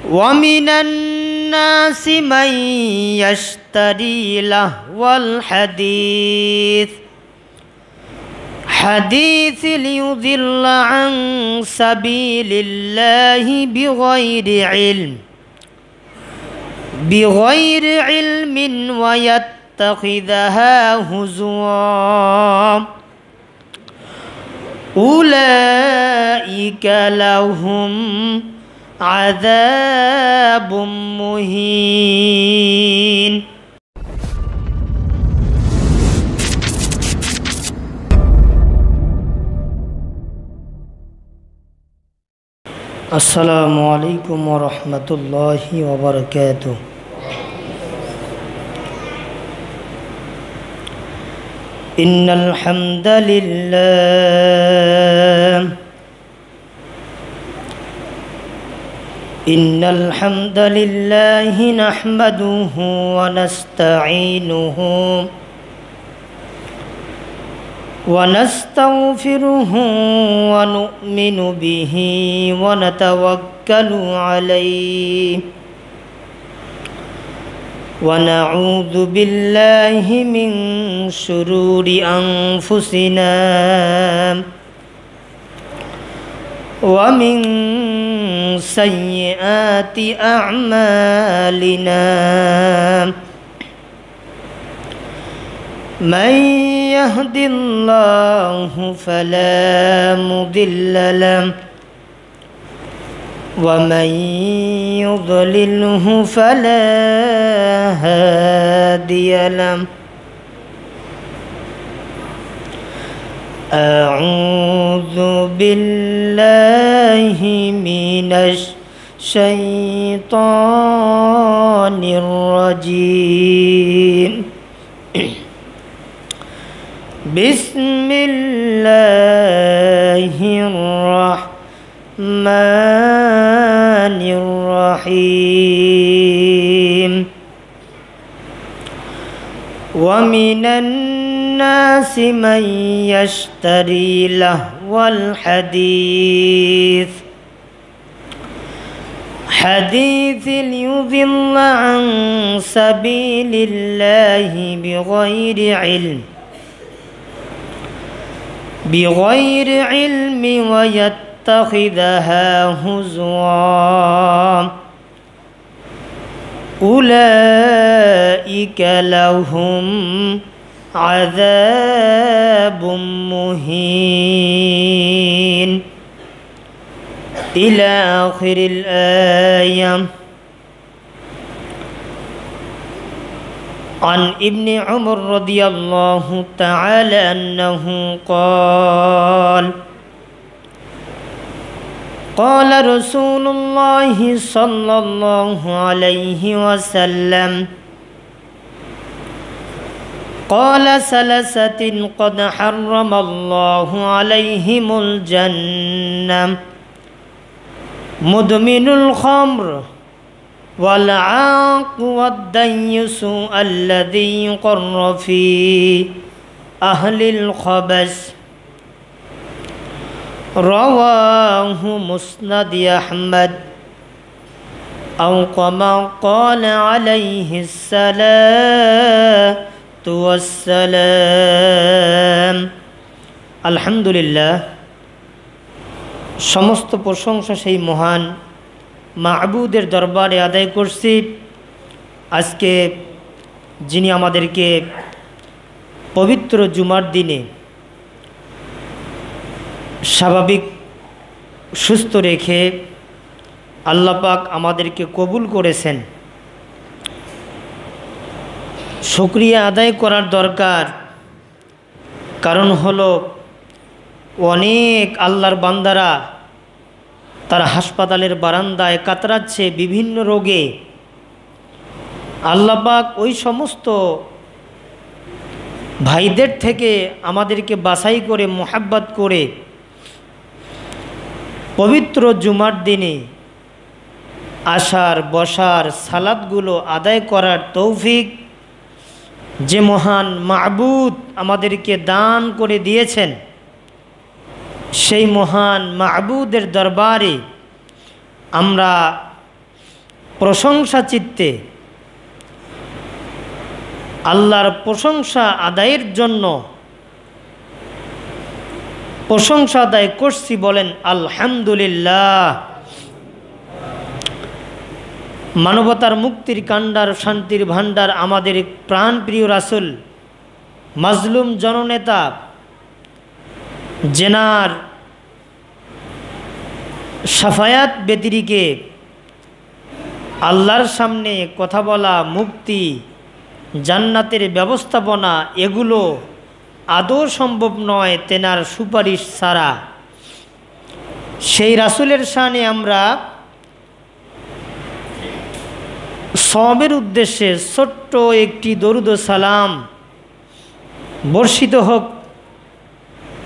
ومن الناس من يشتري لهو الحديث ليضل عن سبيل الله بغير علم ويتخذها هزوا أولئك لهم عذاب مهين السلام عليكم ورحمة الله وبركاته إن الحمد لله نحمده ونستعينه ونستغفره ونؤمن به ونتوكل عليه ونعوذ بالله من شرور أنفسنا ومن سيئات أعمالنا من يهد الله فلا مضل له ومن يضلله فلا هادي له أعوذ بالله من الشيطان الرجيم بسم الله الرحمن الرحيم ومن الناس من يشتري لهو الحديث ليضل عن سبيل الله بغير علم ويتخذها هزوا أولئك لهم عذاب مهين إلى آخر الآية. عن ابن عمر رضي الله تعالى أنه قال رسول الله صلى الله عليه وسلم قال ثلاثة قد حرم الله عليهم الجنة مدمن الخمر والعاق والديس الذي يقر في أهل الخبث رواه مسند أحمد أو كما قال عليه الصلاة والسلام الحمد لله সমস্ত প্রশংসা সেই মহান মাবুদের দরবারে আদায় করছি। আজকে যিনি আমাদেরকে পবিত্র জুমার দিনে স্বাভাবিক সুস্থ রেখে আল্লাহ পাক আমাদেরকে কবুল করেছেন, শুকরিয়া আদায় করার দরকার। কারণ হলো অনেক আল্লাহর বান্দারা তারা হাসপাতালের বারান্দায় কাতরাচ্ছে বিভিন্ন রোগে। আল্লাহ পাক ওই সমস্ত ভাইদের থেকে আমাদেরকে বাছাই করে মোহাব্বত করে পবিত্র জুমার দিনে আসার বসার সালাতগুলো আদায় করার তৌফিক যে মহান মাবুদ আমাদেরকে দান করে দিয়েছেন, সেই মহান মাবুদের দরবারে আমরা প্রশংসা চিত্তে আল্লাহর প্রশংসা আদায়ের জন্য প্রশংসা আদায় করছি, বলেন আলহামদুলিল্লাহ। মানবতার মুক্তির কাণ্ডার, শান্তির ভাণ্ডার, আমাদের প্রাণপ্রিয় রাসূল, মাজলুম জননেতা, জেনার সাফায়াত ব্যতিরিকে আল্লাহর সামনে কথা বলা, মুক্তি, জান্নাতের ব্যবস্থাপনা, এগুলো আদৌ সম্ভব নয় তেনার সুপারিশ ছাড়া। সেই রাসূলের শানে আমরা সওয়াবের উদ্দেশ্যে ছোট্ট একটি দরুদ ও সালাম বর্ষিত হোক,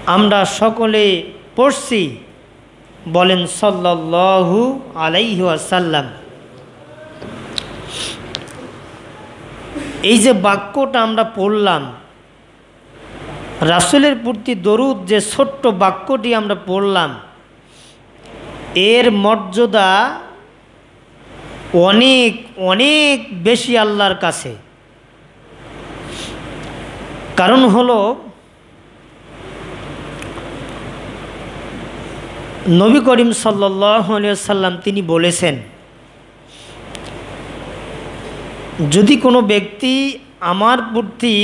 আমরা সকলে পড়ছি, বলেন সাল্লাল্লাহু আলাইহি ওয়াসাল্লাম। এই যে বাক্যটা আমরা পড়লাম, রাসূলের প্রতি দরুদ, যে ছোট্ট বাক্যটি আমরা পড়লাম, এর মর্যাদা অনেক অনেক বেশি আল্লাহর কাছে। কারণ হলো নবী করিম সাল্লাল্লাহু আলাইহি ওয়াসাল্লাম তিনি বলেছেন, যদি কোনো ব্যক্তি আমার প্রতি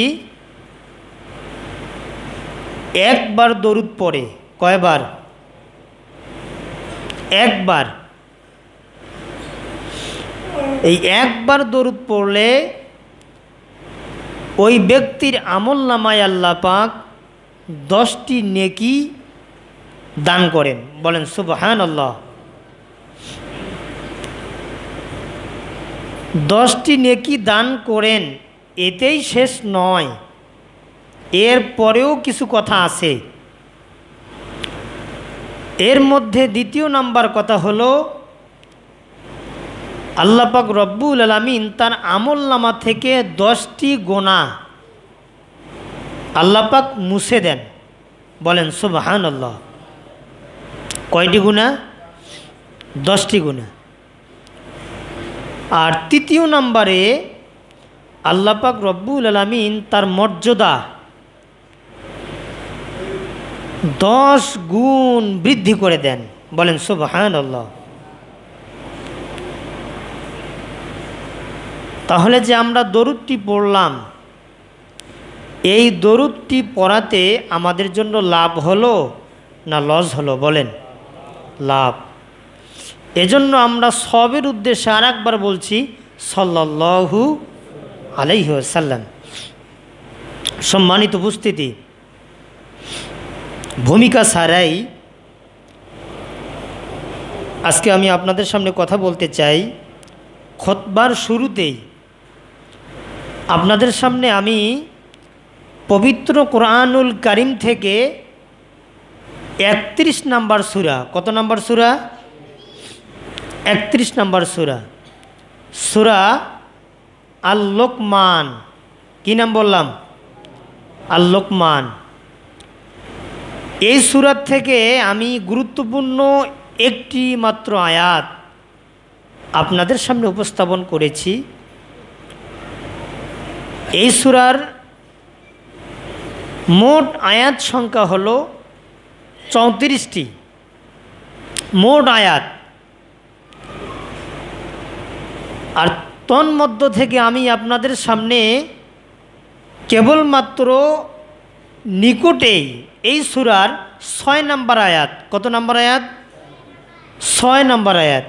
একবার দরুদ পড়ে, কয়বার? একবার। এই একবার দরুদ পড়লে ওই ব্যক্তির আমলনামায় আল্লাহ পাক 10টি নেকি দান করেন, বলেন সুবহানাল্লাহ। 10টি নেকি দান করেন, এতেই শেষ নয়, এর পরেও কিছু কথা আছে। এর মধ্যে দ্বিতীয় নাম্বার কথা হলো, আল্লাহ পাক রব্বুল আলামিন তার আমলনামা থেকে 10টি গুনাহ আল্লাহ পাক মুছে দেন, বলেন সুবহানাল্লাহ। কয়টি গুনাহ? 10টি গুনাহ। আর তৃতীয় নম্বরে আল্লাহ পাক রব্বুল আলামিন তার মর্যাদা 10 গুণ বৃদ্ধি করে দেন, বলেন সুবহানাল্লাহ। তাহলে যে আমরা দরুদটি পড়লাম, এই দরুদটি পড়াতে আমাদের জন্য লাভ হলো না লস হলো? বলেন লাভ। এজন্য আমরা সবের উদ্দেশ্যে আর একবার বলছি সাল্লাল্লাহু আলাইহি ওয়াসাল্লাম। সম্মানিত উপস্থিতি, ভূমিকা ছাড়াই আজকে আমি আপনাদের সামনে কথা বলতে চাই। খুতবার শুরুতেই আপনাদের সামনে আমি পবিত্র কোরআনুল কারীম থেকে 31 নম্বর সূরা, কত নম্বর সূরা? 31 নম্বর সূরা, সূরা আল-লুকমান। কী নাম বললাম? আল-লুকমান। এই সূরা থেকে আমি গুরুত্বপূর্ণ একটি মাত্র আয়াত আপনাদের সামনে উপস্থাপন করেছি। এই সূরার মোট আয়াত সংখ্যা হলো 34টি মোট আয়াত। আর তন্মধ্য থেকে আমি আপনাদের সামনে কেবলমাত্র নিকটেই এই সূরার 6 নম্বর আয়াত, কত নম্বর আয়াত? 6 নম্বর আয়াত।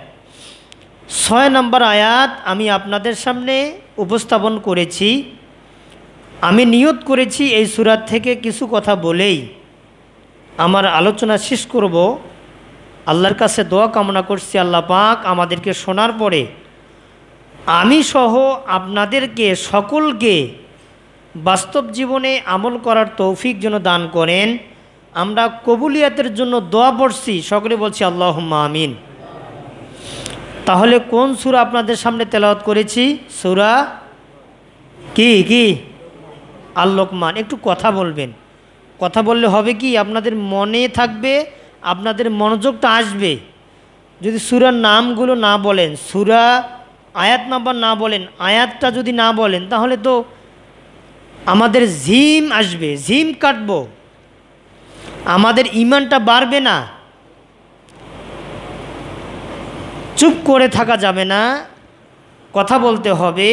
6 নম্বর আয়াত আমি আপনাদের সামনে উপস্থাপন করেছি। আমি নিয়ত করেছি এই সূরা থেকে কিছু কথা বলেই আমার আলোচনা শেষ করব। আল্লাহর কাছে দোয়া কামনা করছি, আল্লাহ পাক আমাদেরকে শোনার পরে আমি সহ আপনাদেরকে সকলকে বাস্তব জীবনে আমল করার তৌফিক যেন দান করেন। আমরা কবুলিয়াতের জন্য দোয়া পড়ছি, সকলে বলছি আল্লাহুম্মা আমিন। তাহলে কোন সূরা আপনাদের সামনে তেলাওয়াত করেছি? সূরা কি? আল-লুকমান। একটু কথা বলবেন, কথা বললে হবে কি, আপনাদের মনে থাকবে, আপনাদের মনোযোগটা আসবে। যদি সূরার নামগুলো না বলেন, সূরা আয়াত নাম্বার না বলেন, আয়াতটা যদি না বলেন তাহলে তো আমাদের জিম আসবে, জিম কাটব, আমাদের ইমানটা বাড়বে না। চুপ করে থাকা যাবে না, কথা বলতে হবে।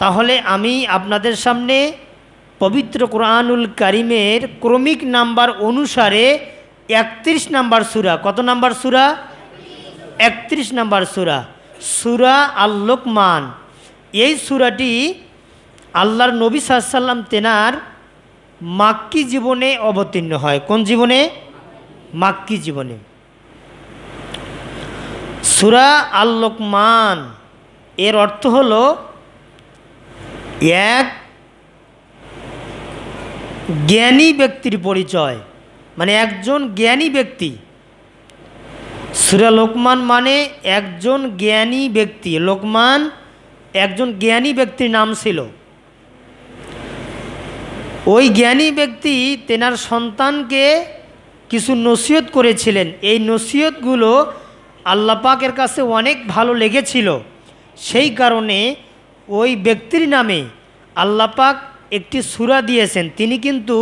তাহলে আমি আপনাদের সামনে পবিত্র কোরআনুল কারিমের ক্রমিক নাম্বার অনুসারে 31 নাম্বার সূরা, কত নাম্বার সূরা? 31 নাম্বার সূরা, সূরা আল লোকমান। এই সূরাটি আল্লাহর নবী সাল্লাল্লাহু আলাইহি ওয়াসাল্লাম তেনার মাক্কি জীবনে অবতীর্ণ হয়। কোন জীবনে? মাক্কি জীবনে। সূরা আল লোকমান এর অর্থ হলো এক জ্ঞানী ব্যক্তির পরিচয়, মানে একজন জ্ঞানী ব্যক্তি। সূরা লোকমান মানে একজন জ্ঞানী ব্যক্তি। লোকমান একজন জ্ঞানী ব্যক্তির নাম ছিল। ওই জ্ঞানী ব্যক্তি তেনার সন্তানকে কিছু নসিহত করেছিলেন। এই নসিহতগুলো আল্লাহ পাকের কাছে অনেক ভালো লেগেছিল। সেই কারণে ওই ব্যক্তির নামে আল্লাহ পাক একটি সূরা দিয়েছেন। তিনি কিন্তু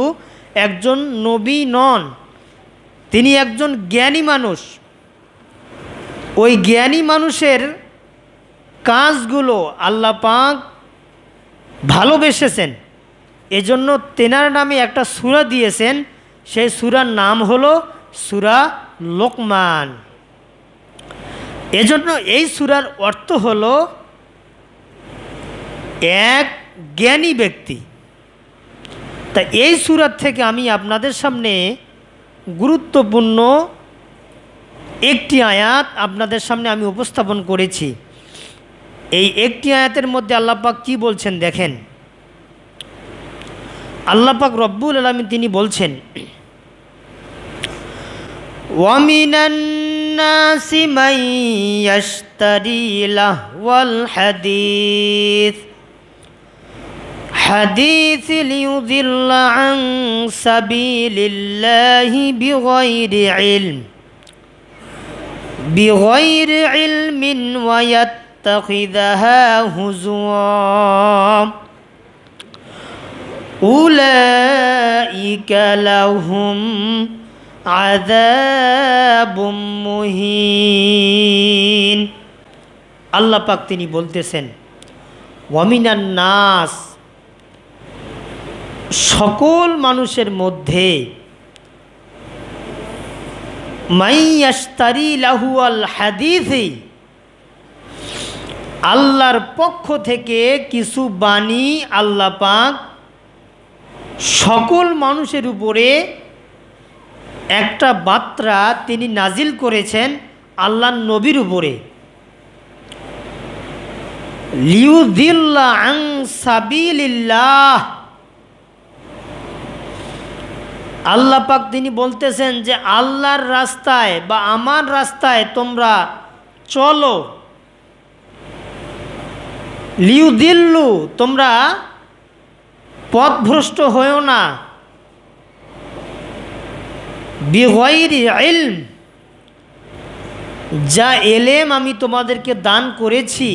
একজন নবী নন, তিনি একজন জ্ঞানী মানুষ। ওই জ্ঞানী মানুষের কাজগুলো আল্লাহ পাক ভালোবেসেছেন, এজন্য তেনার নামে একটা সূরা দিয়েছেন। সেই সূরার নাম হলো সূরা লোকমান। এজন্য এই সূরার অর্থ হলো এক জ্ঞানী ব্যক্তি। তা এই সূরার থেকে আমি আপনাদের সামনে গুরুত্বপূর্ণ একটি আয়াত আপনাদের সামনে আমি উপস্থাপন করেছি। এই একটি আয়াতের মধ্যে আল্লাহ পাক কী বলছেন দেখেন। আল্লাহ পাক রব্বুল আলামিন তিনি বলছেন, ওয়ামিনান নাসি মান ইয়াশতারি লাহওয়াল হাদিস লিইউযিল্লা আন সাবিলিল্লাহি বিগাইরি ইলমিন ওয়া ইয়াত্তাখিযাহা হুজুয়া উলাইকা লাহুম আযাবুম মুহিন। আল্লাহ পাক তিনি বলতেছেন, ওয়ামিনান নাস, সকল মানুষের মধ্যে, মাইয়াশতারি লাহুয়াল হাদিসি, আল্লাহর পক্ষ থেকে কিছু বাণী আল্লাহ পাক সকল মানুষের উপরে একটা বার্তা তিনি নাজিল করেছেন আল্লাহর নবীর উপরে। লিইউযিল্লা আন সাবিলিল্লাহ, আল্লাহ পাক তিনি বলতেছেন যে আল্লাহর রাস্তায় বা আমার রাস্তায় তোমরা চলো। লিইউযিল্লু, তোমরা পথভ্রষ্ট হয়েও না। বিগাইরি ইলম, যা এলেম আমি তোমাদেরকে দান করেছি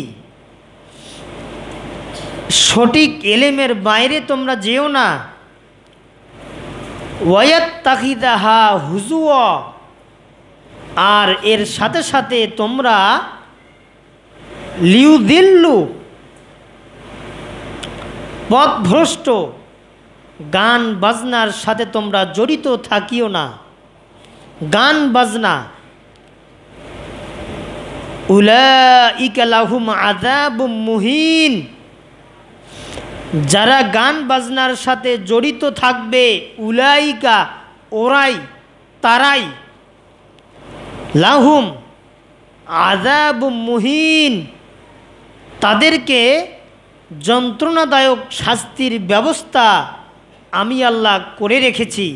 সঠিক এলেমের বাইরে তোমরা যেও না। ওয়ায়াত্তাখিযাহা হুজুয়া, আর এর সাথে সাথে তোমরা লিইউযিল্লু, পথভ্রষ্ট, গান বাজনার সাথে তোমরা জড়িত থাকিও না। গান বাজনা, উলাইকা লাহুম আযাবুম মুহিন, যারা গান বাজনার সাথে জড়িত থাকবে, উলাইকা ওরাই, তারাই, লাহুম আযাবুম মুহিন, তাদেরকে যন্ত্রণাদায়ক শাস্তির ব্যবস্থা আমি আল্লাহ করে রেখেছি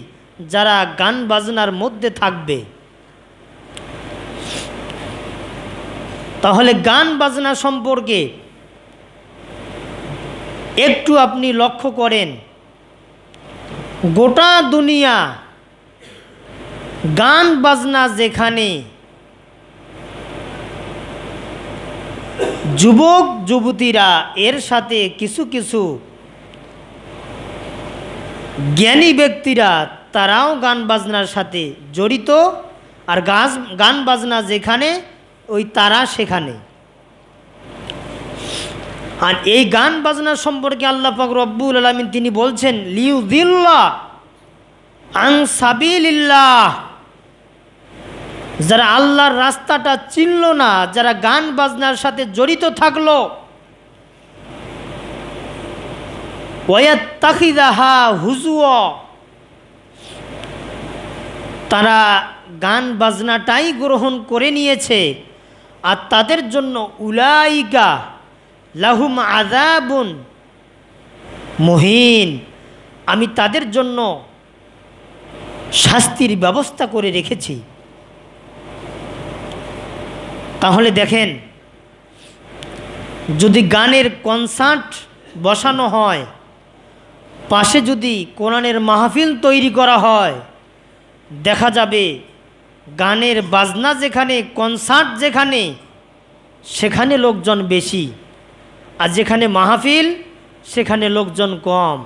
যারা গান বাজনার মধ্যে থাকবে। তাহলে গান বাজনা সম্পর্কে একটু আপনি লক্ষ্য করেন, গোটা দুনিয়া গান বাজনা যেখানে যুবক যুবতীরা এর সাথে কিছু কিছু জ্ঞানী ব্যক্তিরা তারাও গান বাজনার সাথে জড়িত। আর গান বাজনা যেখানে ওই তারা সেখানে। আর এই গান বাজনা সম্পর্কে আল্লাহ পাক রব্বুল আলামিন তিনি বলছেন লিউযিল্লা আন সাবিলিল্লাহ, যারা আল্লাহর রাস্তাটা চিনল না, যারা গান বাজনার সাথে জড়িত থাকলো, ওয়াত্তাখিযাহা হুজুয়া, তারা গান বাজনাটাই গ্রহণ করে নিয়েছে, আর তাদের জন্য উলাইকা লাহুম আযাবুন মুহিন, আমি তাদের জন্য শাস্তির ব্যবস্থা করে রেখেছি। তাহলে দেখেন, যদি গানের কনসার্ট বসানো হয়, পাশে যদি কোরআনের মাহফিল তৈরি করা হয়, দেখা যাবে গানের বাজনা যেখানে, কনসার্ট যেখানে, সেখানে লোকজন বেশি, আর যেখানে মাহফিল সেখানে লোকজন কম।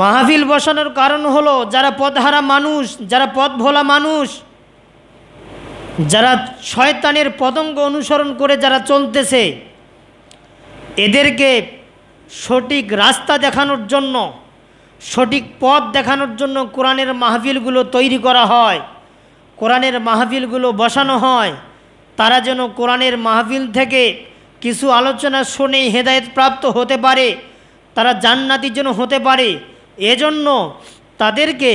মাহফিল বসানোর কারণ হলো যারা পথহারা মানুষ, যারা পথ ভোলা মানুষ, যারা শয়তানের পতঙ্গ অনুসরণ করে যারা চলতেছে, এদেরকে সঠিক রাস্তা দেখানোর জন্য, সঠিক পথ দেখানোর জন্য কোরআনের মাহফিলগুলো তৈরি করা হয়, কোরআনের মাহফিলগুলো বসানো হয়। তারা যেন কোরআনের মাহফিল থেকে কিছু আলোচনা শুনেই হেদায়েত প্রাপ্ত হতে পারে, তারা জান্নাতি যেন হতে পারে, এজন্য তাদেরকে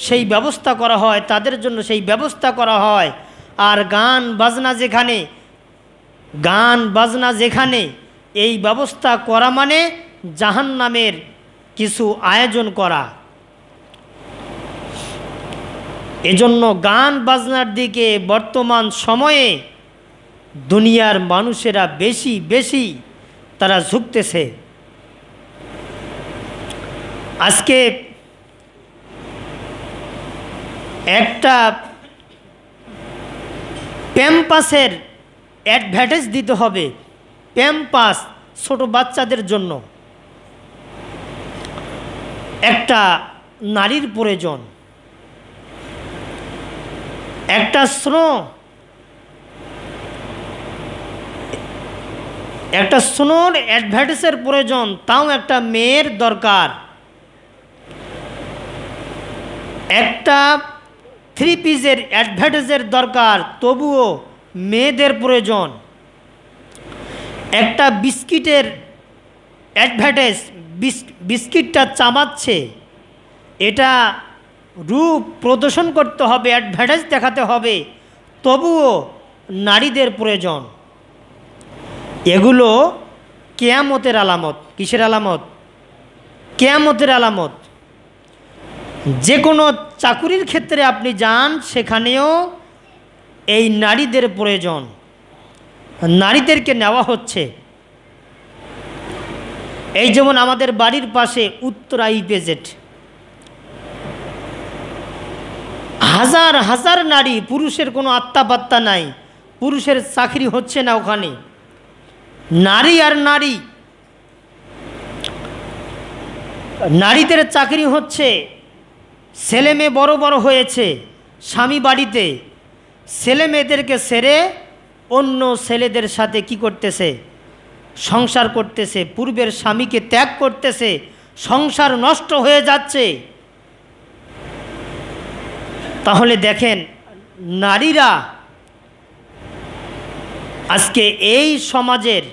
সেই ব্যবস্থা করা হয়, তাদের জন্য সেই ব্যবস্থা করা হয়। আর গান বাজনা যেখানে এই ব্যবস্থা করা মানে জাহান্নামের কিছু আয়োজন করা। এজন্য গান বাজনার দিকে বর্তমান সময়ে দুনিয়ার মানুষেরা বেশি বেশি তারা ঝুঁকতেছে। আজকে একটা প্যাম্পাসের অ্যাডভার্টাইজ দিতে হবে, প্যাম্পাস ছোট বাচ্চাদের জন্য একটা নারীর প্রয়োজন, একটা স্নোর অ্যাডভার্টাইজের প্রয়োজন, তাও একটা মেয়ের দরকার। একটা 3 পিসের অ্যাডভার্টাইজের দরকার, তবুও মেয়েদের প্রয়োজন। একটা বিস্কিটের অ্যাডভার্টাইজ, বিস্কিটটা চাবাচ্ছে, এটা রূপ প্রদর্শন করতে হবে, অ্যাডভার্টাইজ দেখাতে হবে, তবুও নারীদের প্রয়োজন। এগুলো কিয়ামতের আলামত। কিসের আলামত? কিয়ামতের আলামত। যে কোনো চাকুরির ক্ষেত্রে আপনি যান, সেখানেও এই নারীদের প্রয়োজন, নারীদেরকে নেওয়া হচ্ছে। এই যেমন আমাদের বাড়ির পাশে উত্তরা ইপিজেড, হাজার হাজার নারী, পুরুষের কোনো আত্মাপাত্তা নাই, পুরুষের চাকরি হচ্ছে না ওখানে, নারী আর নারী, নারীদের চাকরি হচ্ছে। ছেলে মেয়ে বড় বড় হয়েছে, স্বামী বাড়িতে, ছেলে মেয়েদেরকে ছেড়ে অন্য ছেলেদের সাথে কি করতেছে? সংসার করতেছে, পূর্বের স্বামীকে ত্যাগ করতেছে, সংসার নষ্ট হয়ে যাচ্ছে। তাহলে দেখেন, নারীরা আজকে এই সমাজের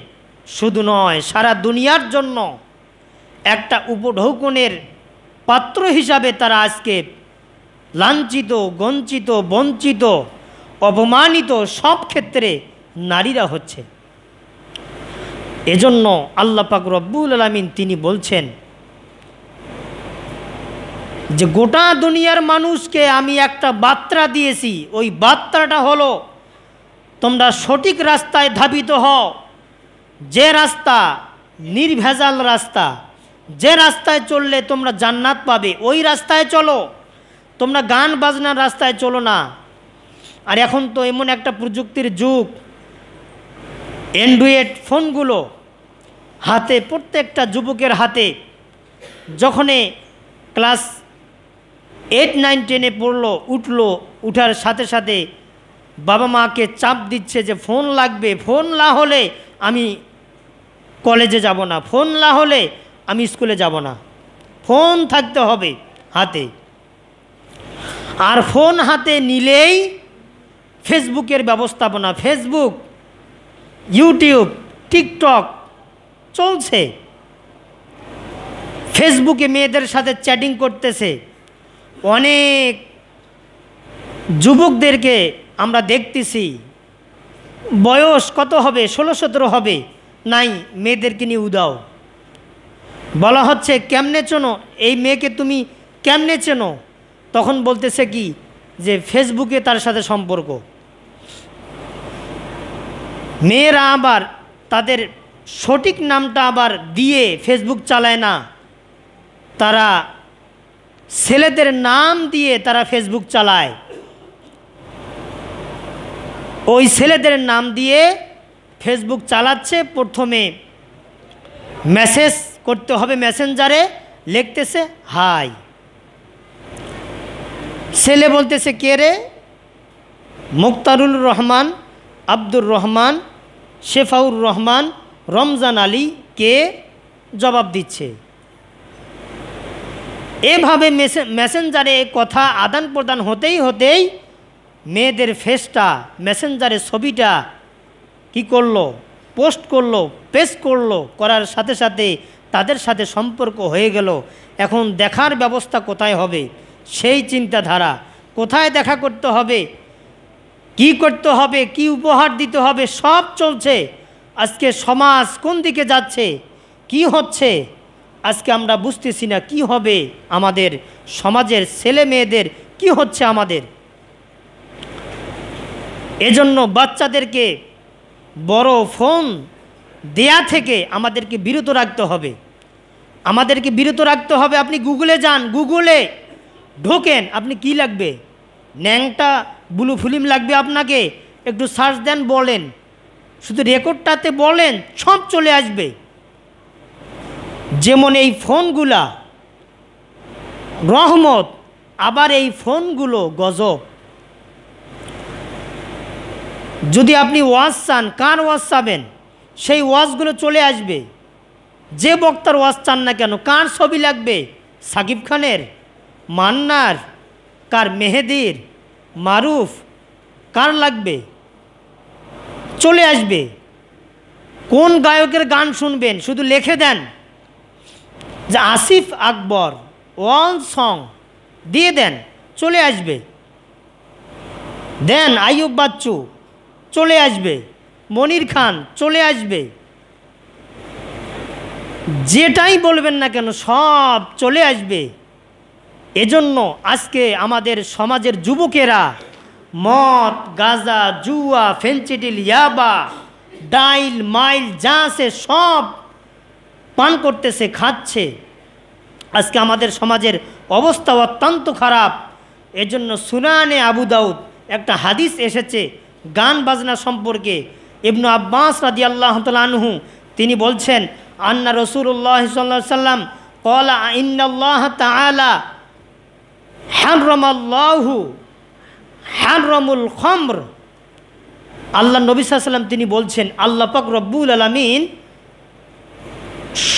শুধু নয়, সারা দুনিয়ার জন্য একটা উপঢৌকনের পাত্র হিসাবে তারা আজকে লাঞ্ছিত, গঞ্চিত, বঞ্চিত, অপমানিত, সব ক্ষেত্রে নারীরা হচ্ছে। এজন্য আল্লাহ পাক রব্বুল আলামিন তিনি বলছেন যে গোটা দুনিয়ার মানুষকে আমি একটা বার্তা দিয়েছি, ওই বার্তাটা হলো তোমরা সঠিক রাস্তায় ধাবিত হও, যে রাস্তা নির্ভেজাল রাস্তা, যে রাস্তায় চললে তোমরা জান্নাত পাবে, ওই রাস্তায় চলো, তোমরা গান বাজনার রাস্তায় চলো না। আর এখন তো এমন একটা প্রযুক্তির যুগ, অ্যান্ড্রয়েড ফোনগুলো হাতে, প্রত্যেকটা যুবকের হাতে, যখনই ক্লাস 8, 9, 10-এ পড়লো, উঠার সাথে সাথে বাবা মাকে চাপ দিচ্ছে যে ফোন লাগবে, ফোন না হলে আমি কলেজে যাব না, ফোন না হলে আমি স্কুলে যাব না, ফোন থাকতে হবে হাতে। আর ফোন হাতে নিলেই ফেসবুকের ব্যবস্থাপনা, ফেসবুক, ইউটিউব, টিকটক চলছে। ফেসবুকে মেয়েদের সাথে চ্যাটিং করতেছে। অনেক যুবকদেরকে আমরা দেখতেছি, বয়স কত হবে, 16-17 হবে, নাই মেয়েদেরকে নিয়ে উদাও। বলা হচ্ছে কেমনে চেনো এই মেয়েকে, তুমি কেমনে চেনো? তখন বলতেছে কি যে ফেসবুকে তার সাথে সম্পর্ক। মেয়েরা আবার তাদের সঠিক নামটা আবার দিয়ে ফেসবুক চালায় না, তারা ছেলেদের নাম দিয়ে তারা ফেসবুক চালায়। ওই ছেলেদের নাম দিয়ে ফেসবুক চালাচ্ছে। প্রথমে মেসেজ করতে হবে, মেসেঞ্জারে লিখতেছে হাই, ছেলে বলতেছে কে রে? মুক্তারুল রহমান, আব্দুর রহমান, শেফাউর রহমান, রমজান আলী, কে? জবাব দিচ্ছে। এভাবে মেসেঞ্জারে কথা আদান প্রদান হতেই মেয়েদের ফেসটা, মেসেঞ্জারে ছবিটা কি করলো, পোস্ট করলো, পেস্ট করলো, করার সাথে সাথে তাদের সাথে সম্পর্ক হয়ে গেল। এখন দেখার ব্যবস্থা কোথায় হবে, সেই চিন্তাধারা, কোথায় দেখা করতে হবে, কি করতে হবে, কি উপহার দিতে হবে, সব চলছে। আজকে সমাজ কোন দিকে যাচ্ছে, কি হচ্ছে আজকে আমরা বুঝতেছি না। কি হবে আমাদের সমাজের ছেলে মেয়েদের, কি হচ্ছে আমাদের? এজন্য বাচ্চাদেরকে বড় ফোন দেয়া থেকে আমাদেরকে বিরত রাখতে হবে, আমাদেরকে বিরত রাখতে হবে। আপনি গুগলে যান, গুগলে ঢোকেন, আপনি কি লাগবে, ন্যাংটা ব্লু ফিল্ম লাগবে আপনাকে, একটু সার্চ দেন, বলেন, শুধু রেকর্ডটাতে বলেন, সব চলে আসবে। যেমন এই ফোনগুলা রহমত, আবার এই ফোনগুলো গজব। যদি আপনি ওয়াজ চান, কার ওয়াজ চাবেন, সেই ওয়াজগুলো চলে আসবে। যে বক্তার ওয়াজ চান না কেন, কার ছবি লাগবে, সাকিব খানের, মান্নার, কার মেহেদির, মারুফ, কার লাগবে, চলে আসবে। কোন গায়কের গান শুনবেন, শুধু লিখে দেন যে আসিফ আকবর ওয়ান সং দিয়ে দেন, চলে আসবে। দেন আইয়ুব বাচ্চু, চলে আসবে। মনির খান, চলে আসবে। যেটাই বলবেন না কেন সব চলে আসবে। এজন্য আজকে আমাদের সমাজের যুবকেরা মদ, গাঁজা, জুয়া, ফেনচিডিল, ইয়াবা, ডাইল, মাইল যা আছে সব পান করতেছে, খাচ্ছে। আজকে আমাদের সমাজের অবস্থা অত্যন্ত খারাপ। এজন্য সুনানে আবু দাউদ একটা হাদিস এসেছে গান বাজনা সম্পর্কে। ইবনু আব্বাস রাদিয়াল্লাহু তাআলা আনহু তিনি বলছেন, আন্না রাসূলুল্লাহ সাল্লাল্লাহু আলাইহি ওয়াসাল্লাম ক্বালা ইন্নাল্লাহ তাআলা হারামাল্লাহু হারামুল খামর। আল্লাহ নবী সাল্লাল্লাহু আলাইহি ওয়াসাল্লাম তিনি বলছেন, আল্লাহ পাক রব্বুল আলামিন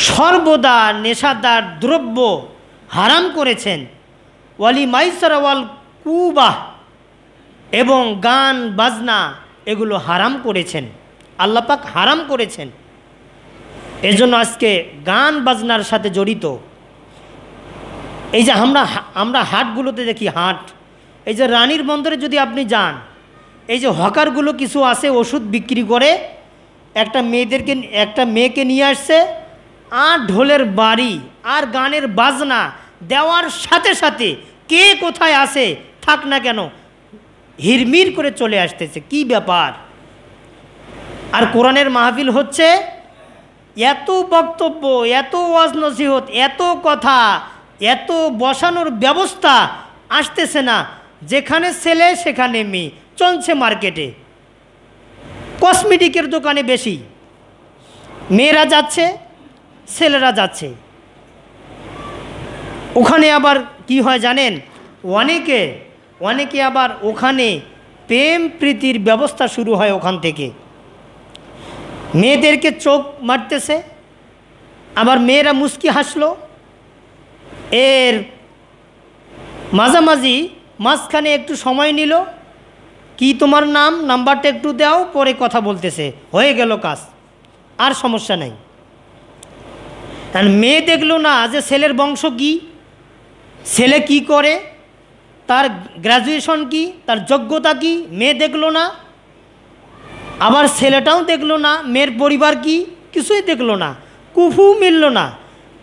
সর্বদা নেশাদার দ্রব্য হারাম করেছেন। ওয়ালি মাইসার ওয়াল কুবাহ, এবং গান বাজনা এগুলো হারাম করেছেন, আল্লাহ পাক হারাম করেছেন। এজন্য আজকে গান বাজনার সাথে জড়িত। এই যে আমরা হাটগুলোতে দেখি, হাট, এই যে রানীর বন্দরে যদি আপনি যান, এই যে হকারগুলো কিছু আছে ওষুধ বিক্রি করে, একটা মেয়েকে নিয়ে আসছে, আর ঢোলের বাড়ি আর গানের বাজনা দেওয়ার সাথে সাথে কে কোথায় আসে থাক না কেন হিরমির করে চলে আসতেছে। কি ব্যাপার? আর কোরআনের মাহফিল হচ্ছে, এত বক্তব্য, এত ওয়াজ নসিহত, এত কথা, এত বসানোর ব্যবস্থা আসতেছে না। যেখানে ছেলে সেখানে মেয়ে চলছে মার্কেটে। কসমেটিকের দোকানে বেশি মেয়েরা যাচ্ছে, ছেলেরা যাচ্ছে। ওখানে আবার কি হয় জানেন, অনেকে আবার ওখানে প্রেম প্রীতির ব্যবস্থা শুরু হয়। ওখান থেকে মেয়েদেরকে চোখ মারতেছে, আবার মেয়েরা মুস্কি হাসলো, এর মাঝখানে একটু সময় নিল, কি তোমার নাম, নাম্বারটা একটু দাও, পরে কথা বলতেছে, হয়ে গেল কাজ, আর সমস্যা নাই। মেয়ে দেখলো না যে ছেলের বংশ কি, ছেলে কি করে, তার গ্র্যাজুয়েশন কি, তার যোগ্যতা কি, মেয়ে দেখলো না। আবার ছেলেটাও দেখলো না মেয়ের পরিবার কি, কিছুই দেখলো না। কুফু মিলল না।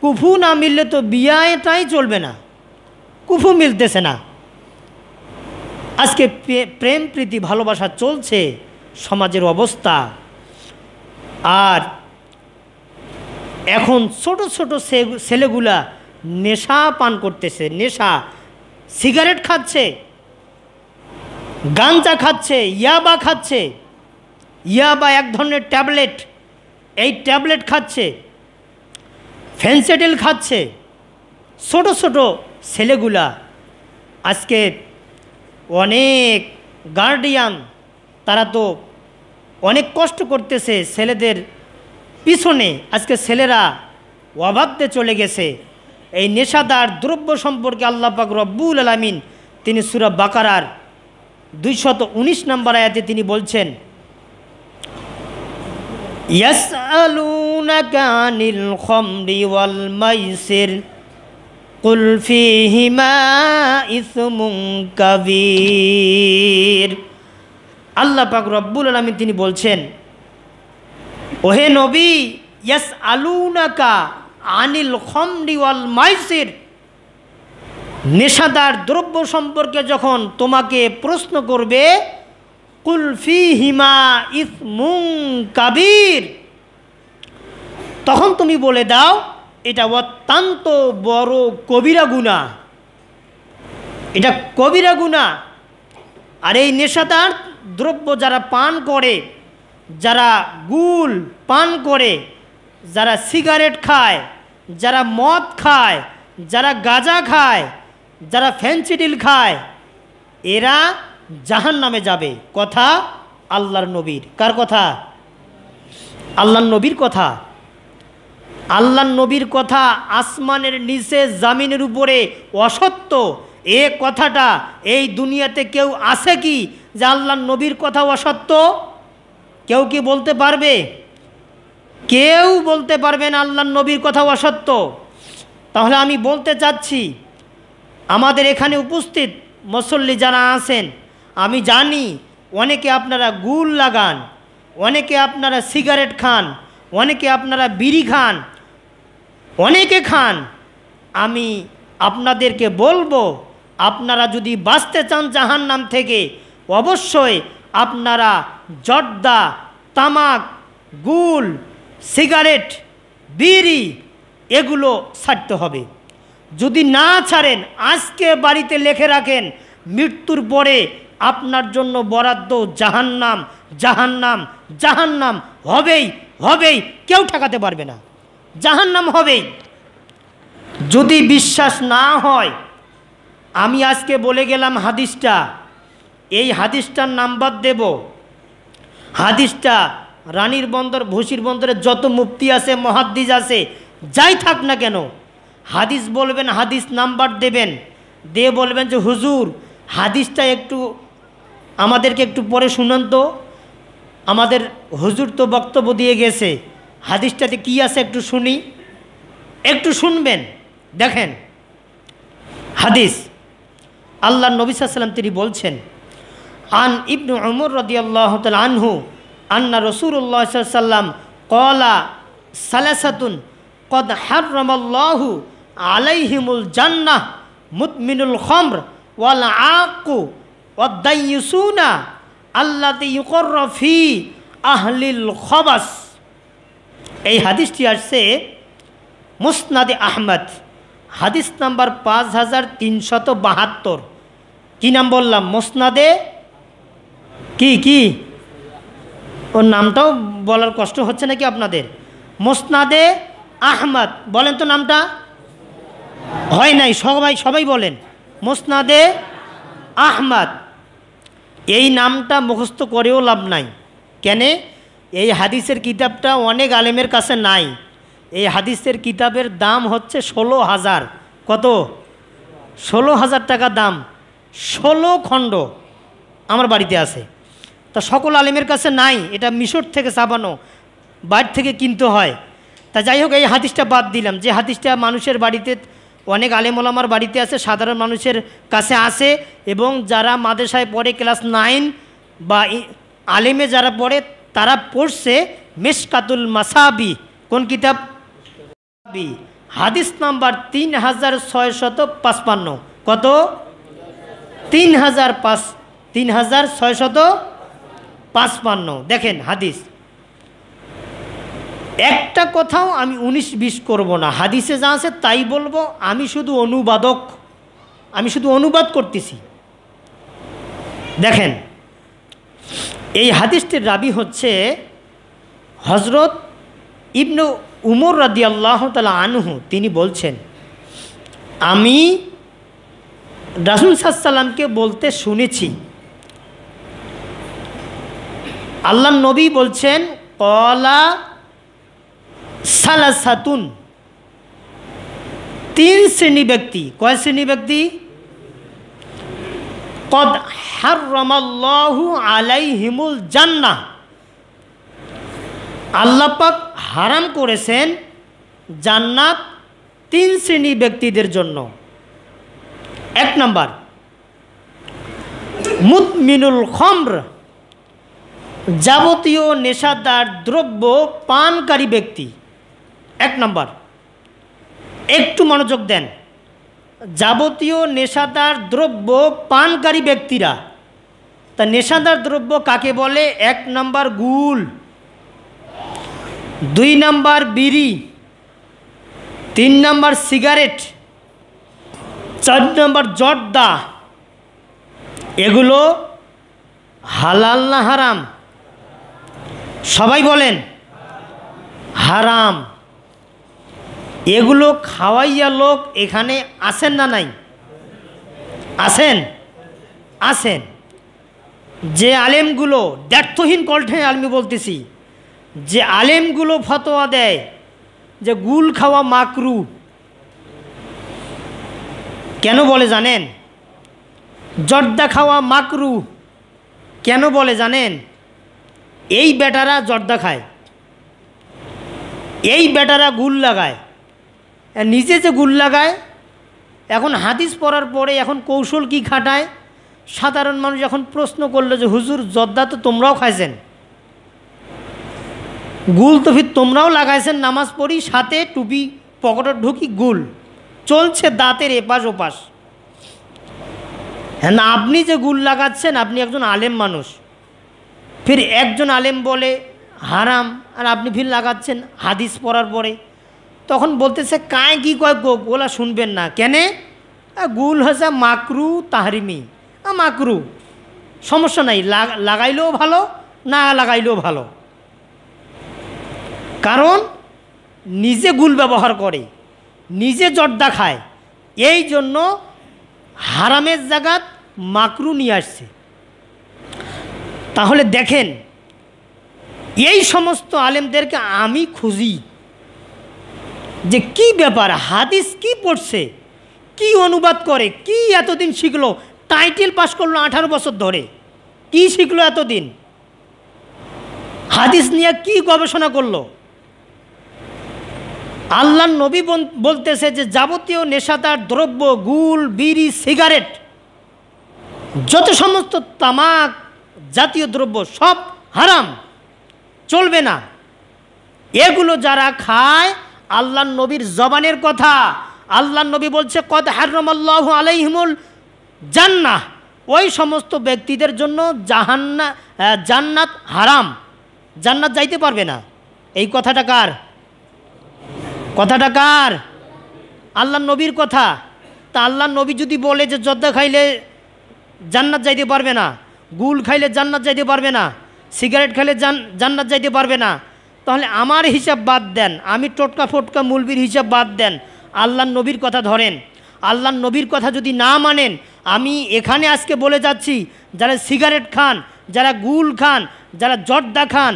কুফু না মিললে তো বিয়েটাই চলবে না, কুফু মিলতেছে না। আজকে প্রেম প্রীতি ভালোবাসা চলছে, সমাজের অবস্থা। আর এখন ছোট ছোট ছেলেগুলা নেশা পান করতেছে, নেশা, সিগারেট খাচ্ছে, গাঞ্জা খাচ্ছে, ইয়াবা খাচ্ছে। ইয়াবা এক ধরনের ট্যাবলেট, এই ট্যাবলেট খাচ্ছে, ফেন্সিডিল খাচ্ছে। ছোট ছোট ছেলেগুলা আজকে অনেক গার্ডিয়ান, তারা তো অনেক কষ্ট করতেছে ছেলেদের পিছনে। আজকে ছেলেরা অবাধ্যে চলে গেছে। এই নেশাদার দ্রব্য সম্পর্কে আল্লাহ পাক রব্বুল আলামিন তিনি সূরা বাকারার 219 নম্বর আয়াতে তিনি বলছেন, ইয়াসআলুনাকা আনিল খামরি ওয়াল মাইসির কুল ফীহিমা ইসমুন কাবীর। আল্লাহ পাক রব্বুল আলামিন তিনি বলছেন, ওহে নবী, ইয়াসআলুনাকা আনিল খামরি ওয়াল মাইসির, নেশাদার দ্রব্য সম্পর্কে যখন তোমাকে প্রশ্ন করবে, কুল ফীহিমা ইসমুন কাবীর, তখন তুমি বলে দাও এটা অত্যন্ত বড় কবিরা গুনাহ, এটা কবিরা গুনাহ। আর এই নেশাদার দ্রব্য যারা পান করে, যারা গুল পান করে, যারা সিগারেট খায়, যারা মদ খায়, যারা গাঁজা খায়, যারা ফেন্সিডিল খায়, এরা জাহান্নামে যাবে। কথা আল্লাহর নবীর। কার কথা? আল্লাহর নবীর কথা। আল্লাহর নবীর কথা আসমানের নিচে জামিনের উপরে অসত্য। এ কথাটা এই দুনিয়াতে কেউ আছে কি যে আল্লাহর নবীর কথা অসত্য? কেউ কি বলতে পারবে? কেউ বলতে পারবে না আল্লাহর নবীর কথা অসত্য। তাহলে আমি বলতে চাচ্ছি, আমাদের এখানে উপস্থিত মুসল্লি যারা আছেন, আমি জানি অনেকে আপনারা গুল লাগান, অনেকে আপনারা সিগারেট খান, অনেকে আপনারা বিড়ি খান, অনেকে খান। আমি আপনাদেরকে বলবো, আপনারা যদি বাঁচতে চান জাহান্নাম থেকে, অবশ্যই আপনারা জর্দা, তামাক, গুল, সিগারেট, বিড়ি এগুলো ছাড়তে হবে। যদি না ছাড়েন, আজকে বাড়িতে লিখে রাখেন, মৃত্যুর পরে আপনার জন্য বরাদ্দ জাহান্নাম, জাহান্নাম, জাহান্নাম হবেই হবেই, কেউ ঠেকাতে পারবে না, জাহান্নাম হবেই। যদি বিশ্বাস না হয়, আমি আজকে বলে গেলাম হাদিসটা, এই হাদিসটার নাম্বার দেব। হাদিসটা রানীর বন্দর, ভুসির বন্দরে যত মুফতি আছে, মুহাদ্দিস আছে, যাই থাক না কেন, হাদিস বলবেন, হাদিস নাম্বার দেবেন, দিয়ে বলবেন যে হুজুর হাদিসটা একটু আমাদেরকে একটু পরে শুনান তো, আমাদের হুজুর তো বক্তব্য দিয়ে গেছে, হাদিসটাতে কি আছে একটু শুনি। একটু শুনবেন, দেখেন হাদিস। আল্লাহর নবী সাল্লাল্লাহু আলাইহি ওয়াসাল্লাম তিনি বলছেন, আন ইবনু উমর রাদিয়াল্লাহু তাআলা আনহু আন্না রাসূলুল্লাহ সাল্লাল্লাহু আলাইহি ওয়াসাল্লাম ক্বালা সালাসাতুন কদ হাররামাল্লাহু আলাইহিমুল জান্নাহ মুদমিনুল খামর ওয়াল আaqu ওয়াদ-দাইয়ুসুনা আল্লাযী ইউকররা ফি আহলিল খবাস। এই হাদিসটি আসছে মুসনাদে আহমদ, হাদিস নাম্বার 5372। কি নাম বললাম? মুসনাদে কি কি ওর নামটাও বলার কষ্ট হচ্ছে নাকি আপনাদের? মুসনাদে আহমদ, বলেন তো নামটা। হয় নাই, সবাই বলেন মুসনাদে আহমদ। এই নামটা মুখস্থ করেও লাভ নাই। কেন? এই হাদিসের কিতাবটা অনেক আলেমের কাছে নাই। এই হাদিসের কিতাবের দাম হচ্ছে 16,000। কত? 16,000 টাকা দাম। 16 খণ্ড আমার বাড়িতে আছে। তা সকল আলেমের কাছে নাই, এটা মিশর থেকে ছাপানো, বাইরে থেকে কিনতে হয়। তা যাই হোক, এই হাদিসটা বাদ দিলাম। যে হাদিসটা মানুষের বাড়িতে, অনেক আলেম ওলামার বাড়িতে আছে, সাধারণ মানুষের কাছে আছে, এবং যারা মাদ্রাসায় পড়ে ক্লাস 9 বা আলেমে যারা পড়ে তারা পড়ছে মিশকাতুল মাসাবি। কোন কিতাব? হাদিস নাম্বার 3655। কত? 3655। দেখেন হাদিস। একটা কথাও আমি 19-20 করব না, হাদিসে যা আছে তাই বলবো। আমি শুধু অনুবাদ করতেছি। দেখেন, এই হাদিসটির রাবি হচ্ছে হযরত ইবনে উমর রাদিয়াল্লাহু তাআলা আনহু। তিনি বলছেন, আমি রাসূল সাল্লাল্লাহু আলাইহি ওয়াসাল্লামকে বলতে শুনেছি, আল্লাহর নবী বলছেন, ক্বালা সালাসাতুন, 3 শ্রেণী ব্যক্তি। কয় শ্রেণী ব্যক্তি? কদ হাররামাল্লাহু আলাইহিমুল জান্নাহ, আল্লাহ পাক হারাম করেছেন জান্নাত 3 শ্রেণী ব্যক্তিদের জন্য। 1 নাম্বার, মুদমিনুল খমর, যাবতীয় নেশাদার দ্রব্য পানকারী ব্যক্তি। 1 নাম্বার, একটু মনোযোগ দেন, যাবতীয় নেশাদার দ্রব্য পানকারী ব্যক্তিরা। তা নেশাদার দ্রব্য কাকে বলে? 1 নাম্বার গুল, 2 নাম্বার বিড়ি, 3 নাম্বার সিগারেট, 4 নাম্বার জর্দা। এগুলো হালাল না হারাম? সবাই বলেন হারাম। এগুলো খাওয়াইয়া লোক এখানে আসেন না নাই? আসেন। যে আলেমগুলো, দ্ব্যর্থহীন কণ্ঠে আমি বলতেছি, যে আলেমগুলো ফতোয়া দেয় যে গুল খাওয়া মাকরু, কেন বলে জানেন? জর্দা খাওয়া মাকরু কেন বলে জানেন? এই বেটারা জর্দা খায়, এই বেটারা গুল লাগায়, নিজে যে গুল লাগায়। এখন হাদিস পড়ার পরে এখন কৌশল কি খাটায়? সাধারণ মানুষ এখন প্রশ্ন করলো যে হুজুর, জর্দা তো তোমরাও খাইছেন, গুল তো ফির তোমরাও লাগাইছেন, নামাজ পড়ি, সাথে টুপি পকেটে ঢুকি, গুল চলছে দাঁতের এপাশ ওপাশ। হ্যাঁ না, আপনি যে গুল লাগাচ্ছেন, আপনি একজন আলেম মানুষ, ফির একজন আলেম বলে হারাম, আর আপনি ফির লাগাচ্ছেন হাদিস পড়ার পরে। তখন বলতেছে কায় কি কয় গো, ওলা শুনবেন না। কেনে? গুল হচ্ছে মাকরু তাহরিমি, মাকরু, সমস্যা নাই, লাগাইলেও ভালো, না লাগাইলেও ভালো। কারণ নিজে গুল ব্যবহার করে, নিজে জর্দা খায়, এই জন্য হারামের জায়গাত মাকরু নিয়ে আসছে। তাহলে দেখেন, এই সমস্ত আলেমদেরকে আমি খুঁজি যে কি ব্যাপার, হাদিস কি পড়ছে, কি অনুবাদ করে, কি এতদিন শিখলো, টাইটেল পাস করলো 18 বছর ধরে, কি শিখলো এতদিন, হাদিস নিয়ে কি গবেষণা করলো। আল্লাহর নবী বলতেছে যে যাবতীয় নেশাদার দ্রব্য, গুল, বিড়ি, সিগারেট, যত সমস্ত তামাক জাতীয় দ্রব্য সব হারাম, চলবে না। এগুলো যারা খায়, আল্লাহর নবীর জবানের কথা, আল্লাহর নবী বলছে কদ হাররামাল্লাহু আলাইহিমুল জান্নাহ, ওই সমস্ত ব্যক্তিদের জন্য জান্নাত হারাম, জান্নাত যাইতে পারবে না। এই কথাটা কার? আল্লাহর নবীর কথা। তা আল্লাহর নবী যদি বলে যে জর্দা খাইলে জান্নাত যাইতে পারবে না, গুল খাইলে জান্নাত যাইতে পারবে না, সিগারেট খেলে জান্নাত যাইতে পারবে না, তাহলে আমার হিসাব বাদ দেন, আমি টোটকা ফোটকা মুলবির হিসাব বাদ দেন, আল্লাহর নবীর কথা ধরেন। আল্লাহর নবীর কথা যদি না মানেন, আমি এখানে আজকে বলে যাচ্ছি, যারা সিগারেট খান, যারা গুল খান, যারা জর্দা খান,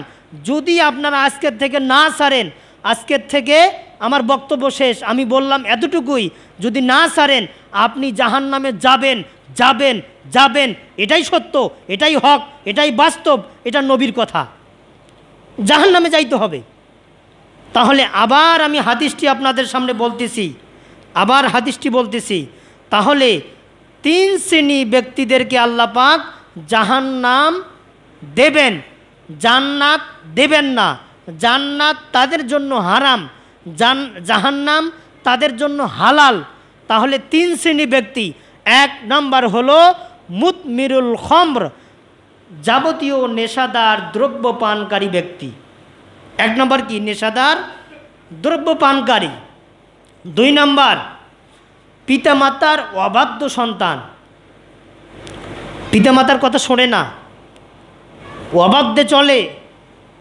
যদি আপনারা আজকের থেকে না ছাড়েন, আজকের থেকে আমার বক্তব্য শেষ, আমি বললাম এতটুকুই, যদি না ছাড়েন আপনি জাহান্নামে যাবেন যাবেন যাবেন, এটাই সত্য, এটাই হক, এটাই বাস্তব, এটা নবীর কথা, জাহান্নামে যাইতে হবে। তাহলে আবার আমি হাদিসটি আপনাদের সামনে বলতেছি, আবার হাদিসটি বলতেছি, তাহলে 3 শ্রেণী ব্যক্তিদেরকে আল্লাহ পাক জাহান্নাম দেবেন, জান্নাত দেবেন না। জান্নাত তাদের জন্য হারাম, জাহান্নাম তাদের জন্য হালাল। তাহলে 3 শ্রেণী ব্যক্তি, 1 নম্বর হলো মুতমিরুল খমর, যাবতীয় নেশাদার দ্রব্য পানকারী ব্যক্তি। 1 নম্বর কি? নেশাদার দ্রব্য পানকারী। 2 নম্বর পিতামাতার অবাধ্য সন্তান, পিতামাতার কথা শোনে না, অবাধ্যে চলে,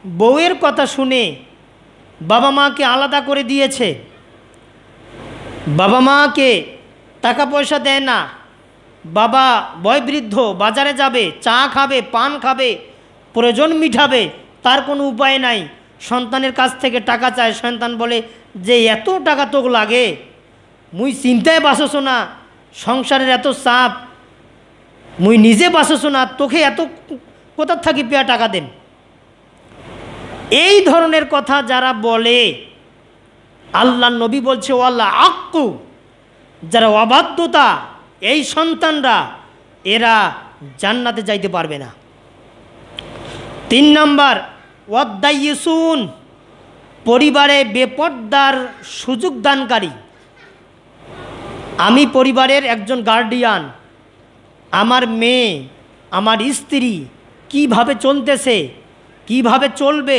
বউয়ের কথা শুনে বাবা মাকে আলাদা করে দিয়েছে, বাবা মাকে টাকা পয়সা দেয় না, বাবা বয়বৃদ্ধ, বাজারে যাবে, চা খাবে, পান খাবে, প্রয়োজন মিটাবে, তার কোনো উপায় নাই, সন্তানের কাছ থেকে টাকা চায়, সন্তান বলে যে এত টাকা তোক লাগে, মুই চিন্তায় বাসছ না, সংসারের এত চাপ, মুই নিজে বাসছ না, তোকে এত কোথার থাকি পেয়া টাকা দেন। এই ধরনের কথা যারা বলে, আল্লাহ নবী বলছে ওয়াল্লাহ আক্কু, যারা অবাধ্যতা, এই সন্তানরা, এরা জান্নাতে যাইতে পারবে না। 3 নম্বর ওয়াদ্দাইয়ুসুন, পরিবারে বেপর্দার সুযোগ দানকারী। আমি পরিবারের একজন গার্ডিয়ান, আমার মেয়ে, আমার স্ত্রী কিভাবে চলতেছে, কিভাবে চলবে,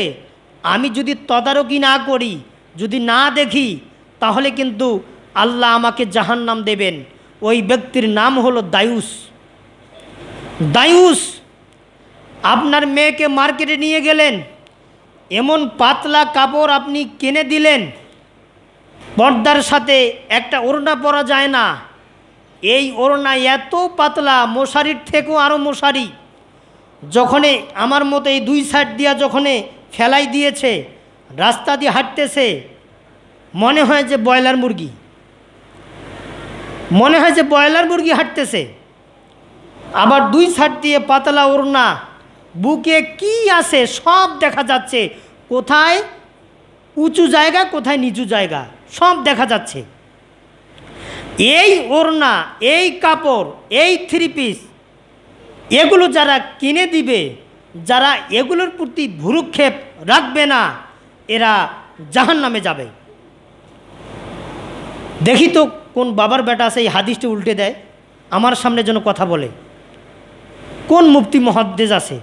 আমি যদি তদারকি না করি, যদি না দেখি, তাহলে কিন্তু আল্লাহ আমাকে জাহান্নাম দেবেন। ওই ব্যক্তির নাম হলো দায়ুস। দায়ুস, আপনার মেয়েকে মার্কেটে নিয়ে গেলেন, এমন পাতলা কাপড় আপনি কিনে দিলেন, পর্দার সাথে একটা ওড়না পরা যায় না, এই ওড়না এত পাতলা, মশারির থেকেও আরও মশারি, যখনে আমার মতো এই 2 সাইড দিয়া যখনে ফেলাই দিয়েছে, রাস্তা দিয়ে হাঁটতেছে, মনে হয় যে ব্রয়লার মুরগি, মনে হয় যে ব্রয়লার মুরগি হাঁটতেছে। আবার 2 সাইড দিয়ে পাতলা ওড়না, বুকে কি আছে সব দেখা যাচ্ছে, কোথায় উঁচু জায়গা, কোথায় নিচু জায়গা, সব দেখা যাচ্ছে। এই ওড়না, এই কাপড়, এই 3 পিস, এগুলো যারা কিনে দিবে, যারা এগুলোর প্রতি ভ্রুক্ষেপ রাখবে না, এরা জাহান্নামে যাবে। দেখি তো কোন বাবার বেটা আছে এই হাদিসটা উল্টে দেয়, আমার সামনে যেন কথা বলে, কোন মুফতি মুহাদ্দিস আছে?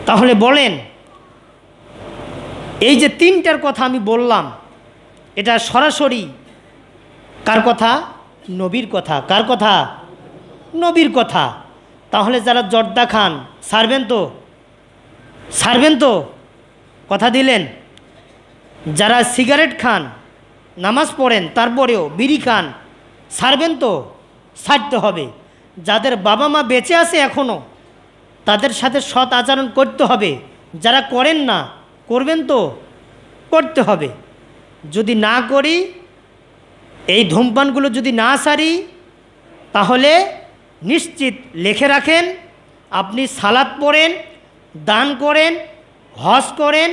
তাহলে বলেন, এই যে 3টার কথা আমি বললাম, এটা সরাসরি কার কথা? নবীর কথা। কার কথা? নবীর কথা। তাহলে যারা জর্দা খান, ছাড়বেন তো? ছাড়বেন তো? কথা দিলেন। যারা সিগারেট খান, নামাজ পড়েন, তারপরেও বিড়ি খান, ছাড়বেন তো? ছাড়তে হবে। যাদের বাবা মা বেঁচে আছে এখনও, তাদের সাথে সৎ আচরণ করতে হবে। যারা করেন না, করবেন তো? করতে হবে। যদি না করি, এই ধূমপানগুলো যদি না ছাড়ি, তাহলে নিশ্চিত লিখে রাখেন, আপনি সালাত পড়েন, দান করেন, হজ করেন,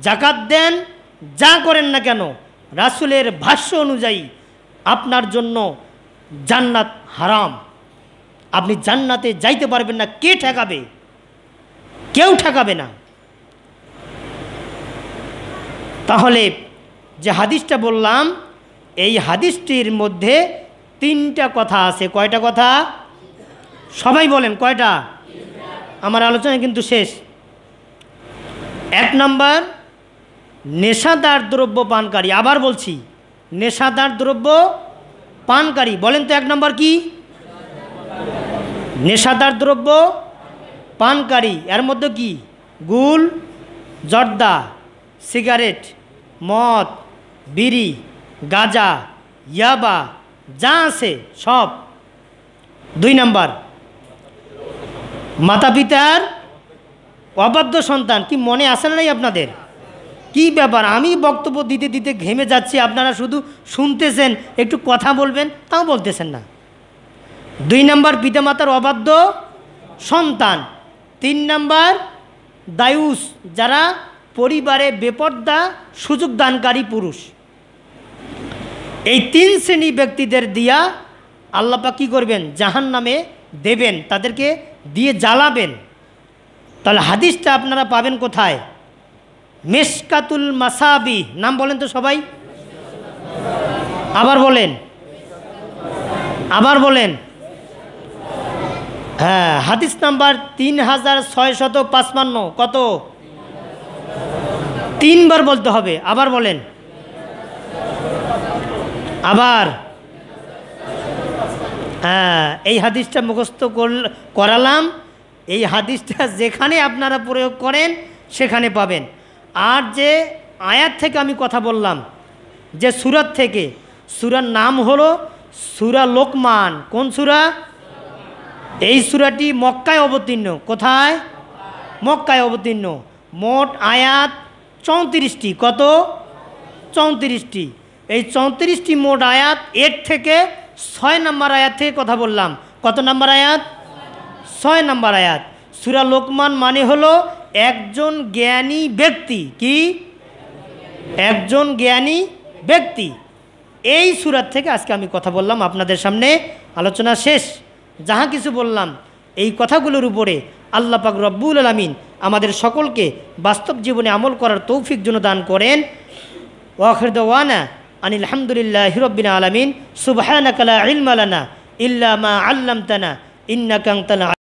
জাকাত দেন, যা করেন না কেন, রাসূলের ভাষ্য অনুযায়ী আপনার জন্য জান্নাত হারাম। আপনি জান্নাতে যাইতে পারবেন না। কে ঠেকাবে? কেউ ঠেকাবে না। তাহলে যে হাদিসটা বললাম, এই হাদিসটির মধ্যে 3টা কথা আছে। কয়টা কথা? সবাই বলেন কয়টা? আমার আলোচনা কিন্তু শেষ। 1 নম্বর নেশাদার দ্রব্য পানকারী। আবার বলছি, নেশাদার দ্রব্য পানকারী। বলেন তো 1 নম্বর কি? নেশাদার দ্রব্য পানকারী, এর মধ্যে কি গুল, জর্দা, সিগারেট, মদ, বিড়ি, গাঁজা, ইয়াবা যা আছে সব। 2 নাম্বার মাতা পিতার অবাধ্য সন্তান। কি মনে আসে না নাই আপনাদের? কি ব্যাপার, আমি বক্তব্য দিতে দিতে ঘেমে যাচ্ছি, আপনারা শুধু শুনতেছেন, একটু কথা বলবেন তাও বলতেছেন না। 2 নাম্বার পিতামাতার অবাধ্য সন্তান। 3 নাম্বার দায়ুস, যারা পরিবারে বেপর্দা সুযোগ দানকারী পুরুষ। এই 3 শ্রেণী ব্যক্তিদের দিয়া আল্লাহ পাক কী করবেন? জাহান্নামে দেবেন, তাদেরকে দিয়ে জ্বালাবেন। তাহলে হাদিসটা আপনারা পাবেন কোথায়? মিশকাতুল মাসাবি, নাম বলেন তো সবাই, আবার বলেন, আবার বলেন। হ্যাঁ, হাদিস নাম্বার 3655। কত? 3 বার বলতে হবে, আবার বলেন, আবার। হ্যাঁ, এই হাদিসটা মুখস্থ করালাম। এই হাদিসটা যেখানে আপনারা প্রয়োগ করেন সেখানে পাবেন। আর যে আয়াত থেকে আমি কথা বললাম, যে সূরার থেকে, সূরার নাম হলো সূরা লোকমান। কোন সূরা? এই সূরাটি মক্কায় অবতীর্ণ। কোথায়? মক্কায় অবতীর্ণ। মোট আয়াত 34টি। কত? 34টি। এই 34টি মোট আয়াত, এর থেকে 6 নম্বর আয়াত থেকে কথা বললাম। কত নম্বর আয়াত? 6 নম্বর আয়াত। সূরা লোকমান মানে হলো একজন জ্ঞানী ব্যক্তি। কি? একজন জ্ঞানী ব্যক্তি। এই সূরার থেকে আজকে আমি কথা বললাম আপনাদের সামনে। আলোচনা শেষ। যাহা কিছু বললাম এই কথাগুলোর উপরে আল্লাহ পাক রব্বুল আলামিন আমাদের সকলকে বাস্তব জীবনে আমল করার তৌফিক যেন দান করেন। ওয়া আখির দাওয়ানা আনিল হামদুলিল্লাহি রাব্বিল আলামিন। সুবহানাকা লা ইলমা লানা ইল্লা মা আল্লামতানা ইন্নাকা আনতাল